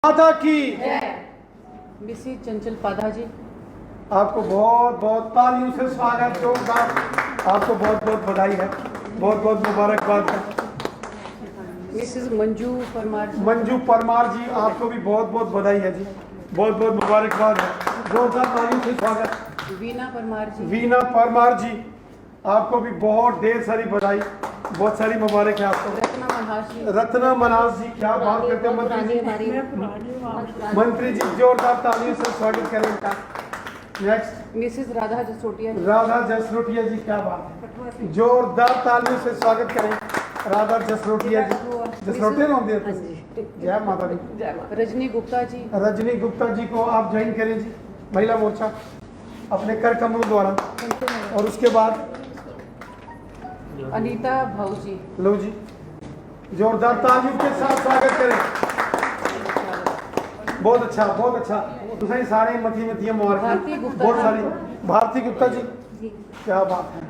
माता की मिसेस चंचल पाधा जी, आपको बहुत बहुत तालियों से स्वागत, जोरदार। आपको बहुत बहुत बधाई है, बहुत बहुत मुबारकबाद है। मिसेस मंजू परमार जी, मंजू परमार जी, आपको भी बहुत बहुत बधाई है जी, बहुत बहुत मुबारकबाद है, जोरदार तालियों से स्वागत। वीना परमार जी, वीना परमार जी, आपको भी बहुत ढेर सारी बधाई, बहुत सारी मुबारक है आपको। रत्ना मनहास जी, रत्ना मनास जी, क्या बात करते हैं मंत्री जी। मंत्री जी, जोरदार तालियों से स्वागत करें इनका। नेक्स्ट मिसेस राधा जसोटिया जी, राधा जसरोटिया जी, क्या बात है, जोरदार तालियों से स्वागत करें राधा जसरोटिया जी। जसरोटिया नाम दिया था। जय माता दी। रजनी गुप्ता जी, रजनी गुप्ता जी को आप ज्वाइन करें जी, महिला मोर्चा अपने कर कमलों द्वारा। और उसके बाद अनीता भाऊ जी, लो जी, जोरदार तालियों के साथ स्वागत करें। बहुत अच्छा, बहुत अच्छा। दूसरे सारे मतियां भारती मुबारक, गुप्ता बहुत जी। सारी। भारती गुप्ता जी, क्या बात है,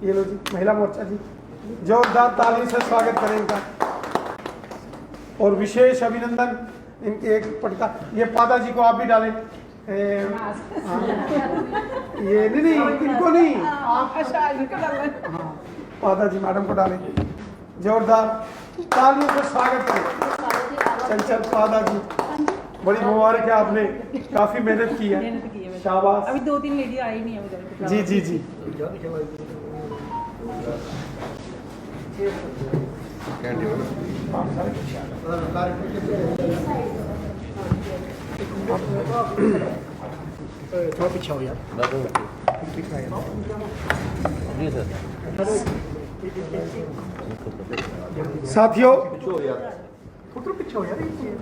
ये लो जी, महिला मोर्चा जी, जोरदार ताली से स्वागत करें इनका। और विशेष अभिनंदन इनके एक पटका, ये पादा जी को आप भी डालें। हाँ, ये नहीं, इनको नहीं, आप हाँ, पादा जी मैडम को डालें। जोरदार तालियों से स्वागत करें चंचल पादा जी, बड़ी मुबारक है, आपने काफी मेहनत की है, शाबाश। अभी 2-3 लेडी आई नहीं है उधर। जी जी जी, पीछे हो यार। जी सर। साथियों,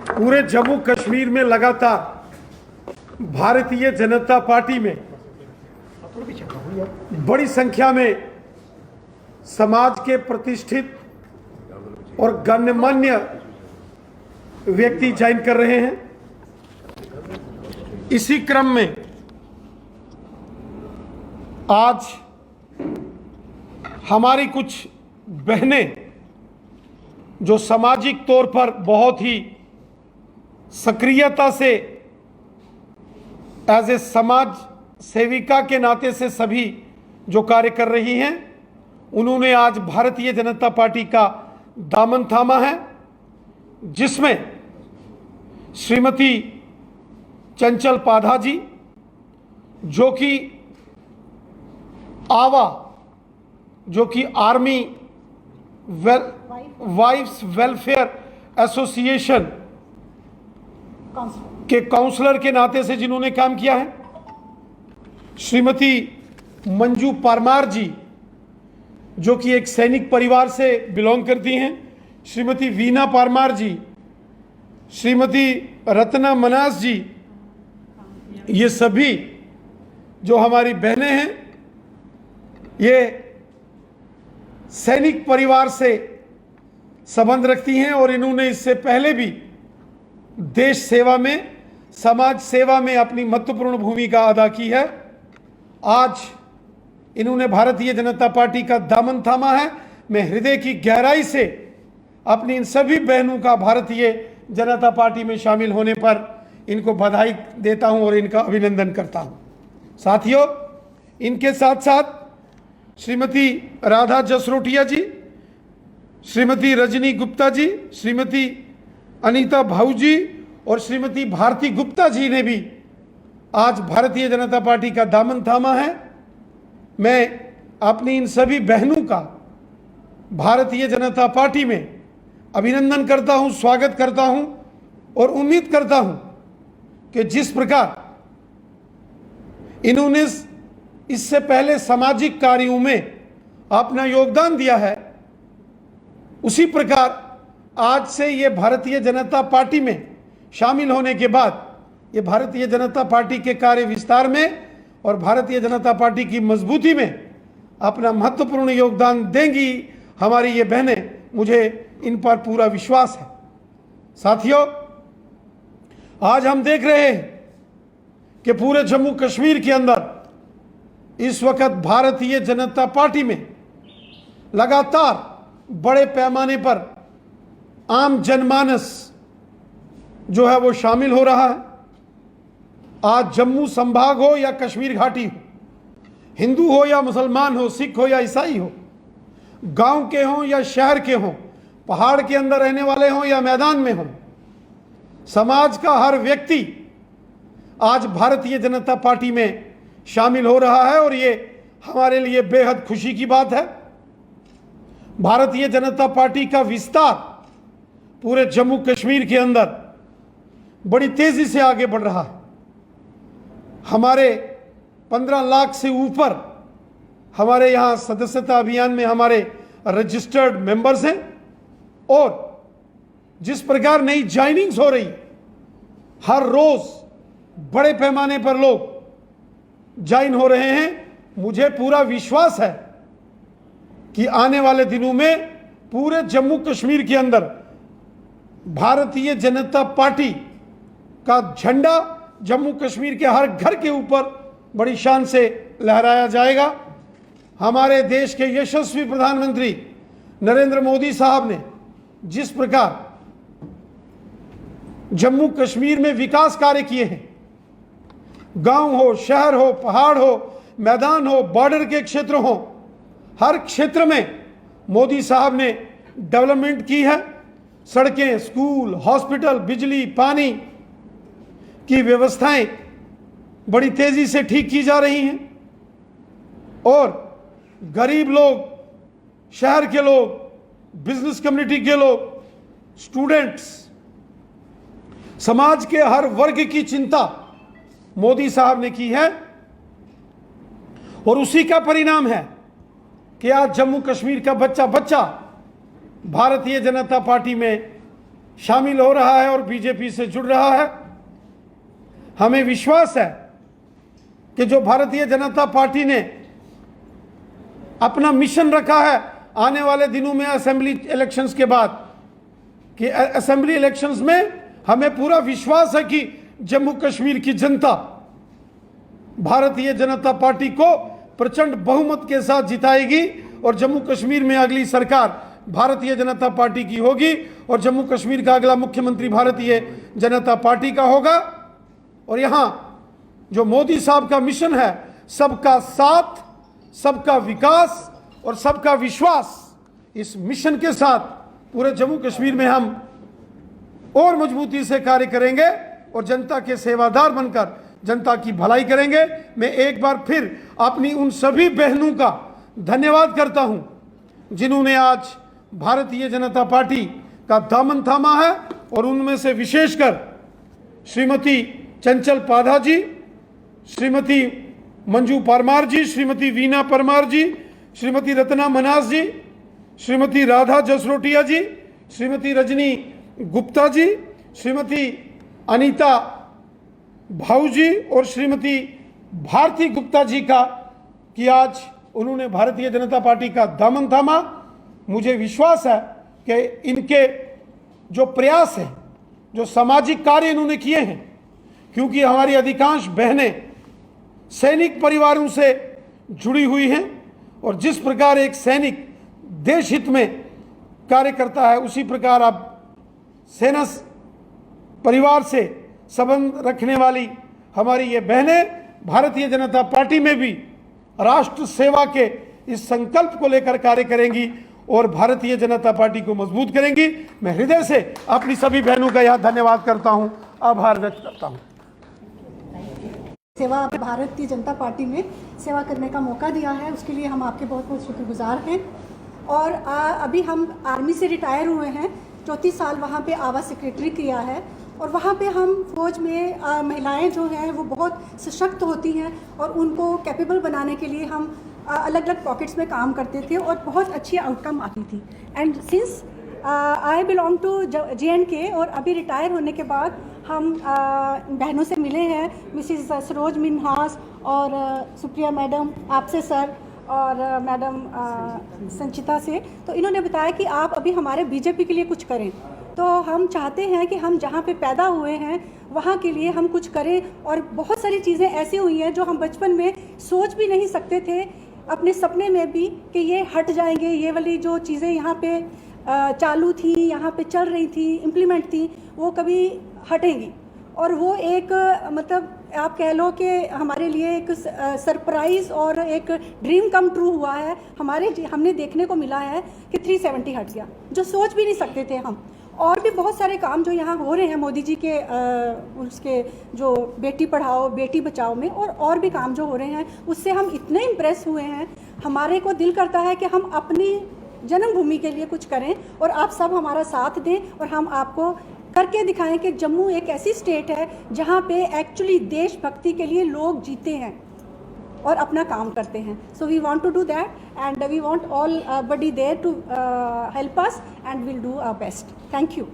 पूरे जम्मू कश्मीर में लगातार भारतीय जनता पार्टी में बड़ी संख्या में समाज के प्रतिष्ठित और गण्यमान्य व्यक्ति ज्वाइन कर रहे हैं। इसी क्रम में आज हमारी कुछ बहनें जो सामाजिक तौर पर बहुत ही सक्रियता से एज ए समाज सेविका के नाते से सभी जो कार्य कर रही हैं, उन्होंने आज भारतीय जनता पार्टी का दामन थामा है, जिसमें श्रीमती चंचल पाधा जी, जो कि आवा, जो कि आर्मी वाइफ्स वेलफेयर एसोसिएशन के काउंसलर के नाते से जिन्होंने काम किया है, श्रीमती मंजू परमार जी, जो कि एक सैनिक परिवार से बिलोंग करती हैं, श्रीमती वीना परमार जी, श्रीमती रत्ना मनास जी, ये सभी जो हमारी बहनें हैं, ये सैनिक परिवार से संबंध रखती हैं और इन्होंने इससे पहले भी देश सेवा में, समाज सेवा में अपनी महत्वपूर्ण भूमिका अदा की है। आज इन्होंने भारतीय जनता पार्टी का दामन थामा है। मैं हृदय की गहराई से अपनी इन सभी बहनों का भारतीय जनता पार्टी में शामिल होने पर इनको बधाई देता हूं और इनका अभिनंदन करता हूं। साथियों, इनके साथ साथ श्रीमती राधा जसरोटिया जी, श्रीमती रजनी गुप्ता जी, श्रीमती अनीता भाऊ जी और श्रीमती भारती गुप्ता जी ने भी आज भारतीय जनता पार्टी का दामन थामा है। मैं अपनी इन सभी बहनों का भारतीय जनता पार्टी में अभिनंदन करता हूं, स्वागत करता हूं और उम्मीद करता हूं कि जिस प्रकार इन्होंने इससे पहले सामाजिक कार्यों में अपना योगदान दिया है, उसी प्रकार आज से ये भारतीय जनता पार्टी में शामिल होने के बाद ये भारतीय जनता पार्टी के कार्य विस्तार में और भारतीय जनता पार्टी की मजबूती में अपना महत्वपूर्ण योगदान देंगी हमारी ये बहनें, मुझे इन पर पूरा विश्वास है। साथियों, आज हम देख रहे हैं कि पूरे जम्मू कश्मीर के अंदर इस वक्त भारतीय जनता पार्टी में लगातार बड़े पैमाने पर आम जनमानस जो है वो शामिल हो रहा है। आज जम्मू संभाग हो या कश्मीर घाटी हो, हिंदू हो या मुसलमान हो, सिख हो या ईसाई हो, गांव के हों या शहर के हों, पहाड़ के अंदर रहने वाले हों या मैदान में हों, समाज का हर व्यक्ति आज भारतीय जनता पार्टी में शामिल हो रहा है और ये हमारे लिए बेहद खुशी की बात है। भारतीय जनता पार्टी का विस्तार पूरे जम्मू कश्मीर के अंदर बड़ी तेजी से आगे बढ़ रहा है। हमारे 15 लाख से ऊपर हमारे यहाँ सदस्यता अभियान में हमारे रजिस्टर्ड मेंबर्स हैं और जिस प्रकार नई ज्वाइनिंग्स हो रही, हर रोज बड़े पैमाने पर लोग ज्वाइन हो रहे हैं। मुझे पूरा विश्वास है कि आने वाले दिनों में पूरे जम्मू कश्मीर के अंदर भारतीय जनता पार्टी का झंडा जम्मू कश्मीर के हर घर के ऊपर बड़ी शान से लहराया जाएगा। हमारे देश के यशस्वी प्रधानमंत्री नरेंद्र मोदी साहब ने जिस प्रकार जम्मू कश्मीर में विकास कार्य किए हैं, गांव हो, शहर हो, पहाड़ हो, मैदान हो, बॉर्डर के क्षेत्र हो, हर क्षेत्र में मोदी साहब ने डेवलपमेंट की है। सड़कें, स्कूल, हॉस्पिटल, बिजली, पानी की व्यवस्थाएं बड़ी तेजी से ठीक की जा रही हैं और गरीब लोग, शहर के लोग, बिजनेस कम्युनिटी के लोग, स्टूडेंट्स, समाज के हर वर्ग की चिंता मोदी साहब ने की है और उसी का परिणाम है कि आज जम्मू कश्मीर का बच्चा बच्चा भारतीय जनता पार्टी में शामिल हो रहा है और बीजेपी से जुड़ रहा है। हमें विश्वास है कि जो भारतीय जनता पार्टी ने अपना मिशन रखा है आने वाले दिनों में असेंबली इलेक्शंस के बाद, कि असेंबली इलेक्शंस में हमें पूरा विश्वास है कि जम्मू कश्मीर की जनता भारतीय जनता पार्टी को प्रचंड बहुमत के साथ जिताएगी और जम्मू कश्मीर में अगली सरकार भारतीय जनता पार्टी की होगी और जम्मू कश्मीर का अगला मुख्यमंत्री भारतीय जनता पार्टी का होगा। और यहां जो मोदी साहब का मिशन है, सबका साथ, सबका विकास और सबका विश्वास, इस मिशन के साथ पूरे जम्मू कश्मीर में हम और मजबूती से कार्य करेंगे और जनता के सेवादार बनकर जनता की भलाई करेंगे। मैं एक बार फिर अपनी उन सभी बहनों का धन्यवाद करता हूं जिन्होंने आज भारतीय जनता पार्टी का दामन थामा है और उनमें से विशेषकर श्रीमती चंचल पाधा जी, श्रीमती मंजू परमार जी, श्रीमती वीना परमार जी, श्रीमती रत्ना मनास जी, श्रीमती राधा जसरोटिया जी, श्रीमती रजनी गुप्ता जी, श्रीमती अनीता भाऊ जी और श्रीमती भारती गुप्ता जी का कि आज उन्होंने भारतीय जनता पार्टी का दामन थामा। मुझे विश्वास है कि इनके जो प्रयास हैं, जो सामाजिक कार्य इन्होंने किए हैं, क्योंकि हमारी अधिकांश बहनें सैनिक परिवारों से जुड़ी हुई हैं और जिस प्रकार एक सैनिक देश हित में कार्य करता है, उसी प्रकार अब सेना परिवार से संबंध रखने वाली हमारी ये बहनें भारतीय जनता पार्टी में भी राष्ट्र सेवा के इस संकल्प को लेकर कार्य करेंगी और भारतीय जनता पार्टी को मजबूत करेंगी। मैं हृदय से अपनी सभी बहनों का यहाँ धन्यवाद करता हूँ, आभार व्यक्त करता हूँ। सेवा भारतीय जनता पार्टी में सेवा करने का मौका दिया है, उसके लिए हम आपके बहुत बहुत शुक्रगुजार हैं। और अभी हम आर्मी से रिटायर हुए हैं, 34 साल वहाँ पे आवा सेक्रेटरी किया है और वहाँ पे हम फौज में महिलाएं जो हैं वो बहुत सशक्त होती हैं और उनको कैपेबल बनाने के लिए हम अलग अलग पॉकेट्स में काम करते थे और बहुत अच्छी आउटकम आती थी। And since I belong to JNK और अभी रिटायर होने के बाद हम बहनों से मिले हैं, मिसिज सरोज मिन्हास और सुप्रिया मैडम, आपसे सर और मैडम संचिता से। तो इन्होंने बताया कि आप अभी हमारे बीजेपी के लिए कुछ करें। तो हम चाहते हैं कि हम जहाँ पे पैदा हुए हैं वहाँ के लिए हम कुछ करें और बहुत सारी चीज़ें ऐसी हुई हैं जो हम बचपन में सोच भी नहीं सकते थे, अपने सपने में भी, कि ये हट जाएंगे। ये वाली जो चीज़ें यहाँ पे चालू थी, यहाँ पे चल रही थी, इम्प्लीमेंट थी, वो कभी हटेंगी। और वो एक मतलब आप कह लो कि हमारे लिए एक सरप्राइज़ और एक ड्रीम कम ट्रू हुआ है। हमने देखने को मिला है कि 370 हट गया, जो सोच भी नहीं सकते थे हम। और भी बहुत सारे काम जो यहाँ हो रहे हैं मोदी जी के उसके जो बेटी पढ़ाओ बेटी बचाओ में, और भी काम जो हो रहे हैं, उससे हम इतने इम्प्रेस हुए हैं। हमारे को दिल करता है कि हम अपनी जन्मभूमि के लिए कुछ करें और आप सब हमारा साथ दें और हम आपको करके दिखाएं कि जम्मू एक ऐसी स्टेट है जहाँ पे एक्चुअली देशभक्ति के लिए लोग जीते हैं और अपना काम करते हैं। So we want to do that and we want all body there to help us and will do our best. Thank you.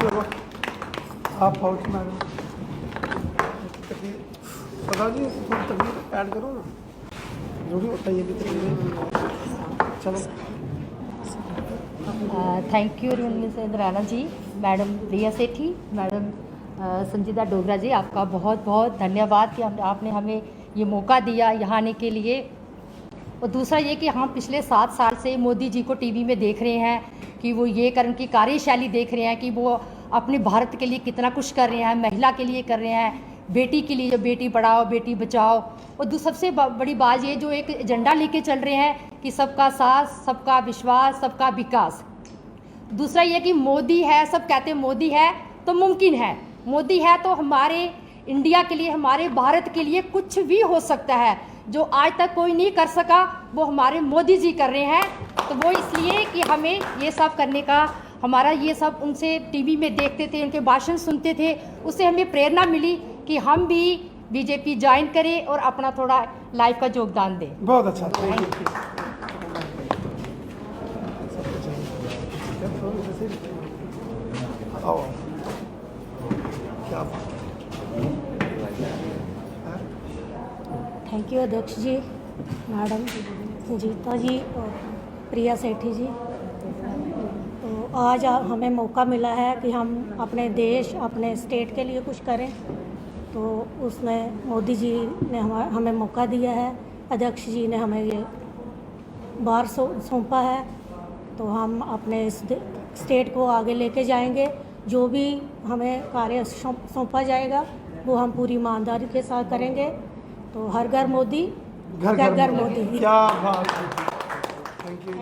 चलो आप पाउच मैडम प्रधान जी थोड़ी तकलीफ ऐड करो ना, जो भी होता है ये भी तकलीफ। चलो thank you Mrs Rana ji, madam Priya Sethi, madam Sanjida Dogra जी, आपका बहुत बहुत धन्यवाद कि आपने हमें ये मौका दिया यहाँ आने के लिए। और दूसरा ये कि हम पिछले 7 साल से मोदी जी को टीवी में देख रहे हैं कि वो ये कर उनकी कार्यशैली देख रहे हैं कि वो अपने भारत के लिए कितना कुछ कर रहे हैं, महिला के लिए कर रहे हैं, बेटी के लिए, जो बेटी पढ़ाओ बेटी बचाओ। और सबसे बड़ी बात ये जो एक एजेंडा लेके चल रहे हैं कि सबका साथ, सबका विश्वास, सबका विकास। दूसरा ये कि मोदी है, सब कहते हैं मोदी है तो मुमकिन है, मोदी है तो हमारे इंडिया के लिए, हमारे भारत के लिए कुछ भी हो सकता है। जो आज तक कोई नहीं कर सका वो हमारे मोदी जी कर रहे हैं। तो वो इसलिए कि हमें ये सब करने का, हमारा ये सब उनसे टीवी में देखते थे, उनके भाषण सुनते थे, उससे हमें प्रेरणा मिली कि हम भी बीजेपी ज्वाइन करें और अपना थोड़ा लाइफ का योगदान दें। बहुत अच्छा, थैंक यू। आओ क्या बात। थैंक यू अध्यक्ष जी, मैडम संजीता जी और प्रिया सेठी जी। तो आज हमें मौका मिला है कि हम अपने देश, अपने स्टेट के लिए कुछ करें, तो उसमें मोदी जी ने हमें मौका दिया है, अध्यक्ष जी ने हमें ये बार सौंपा है। तो हम अपने स्टेट को आगे लेके जाएंगे। जो भी हमें कार्य सौंपा जाएगा वो हम पूरी ईमानदारी के साथ करेंगे। तो हर घर मोदी, घर घर मोदी। क्या बात है, थैंक यू।